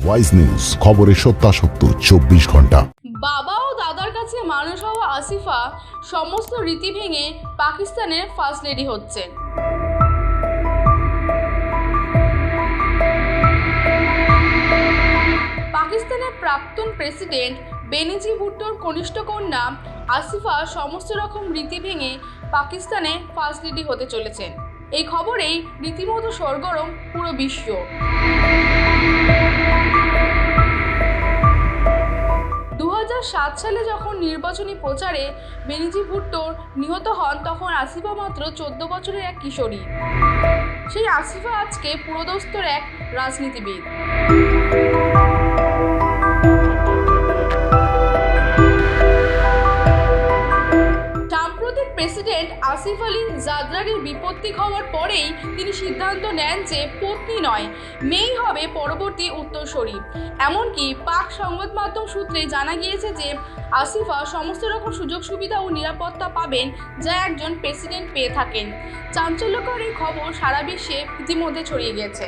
Wise news, খবরের সত্যাসত্য 24 ঘন্টা। বাবা ও দাদার কাছে মানুষ হওয়া আসিফা সমস্ত রীতি ভেঙে পাকিস্তানের ফার্স্ট লেডি হচ্ছেন। পাকিস্তানের প্রাক্তন প্রেসিডেন্ট বেনজির ভুট্টোর কনিষ্ঠ কন্যা আসিফা সমস্ত রকম রীতি ভেঙে পাকিস্তানে ফার্স্ট লেডি হতে চলেছেন। এই খবরেই রীতিমতো সরগরম পুরো বিশ্ব। 2007 সালে যখন নির্বাচনী প্রচারে বেনজির ভুট্টো নিহত হন, তখন আসিফা মাত্র 14 বছরের এক কিশোরী। সেই আসিফা আজকে পুরোদস্তুর এক রাজনীতিবিদ। সাম্প্রতিক প্রেসিডেন্ট আসিফ আলী জারদারির বিপত্তি হওয়ার পরেই তিনি সিদ্ধান্ত নেন যে পত্নী নয়, মেয়েই হবে পরবর্তী উত্তরসূরি। এমনকি পাক সংবাদ মাধ্যম সূত্রে জানা গিয়েছে যে আসিফা সমস্ত রকম সুযোগ সুবিধা ও নিরাপত্তা পাবেন যা একজন প্রেসিডেন্ট পেয়ে থাকেন। চাঞ্চল্যকর এই খবর সারা বিশ্বে ইতিমধ্যে ছড়িয়ে গিয়েছে।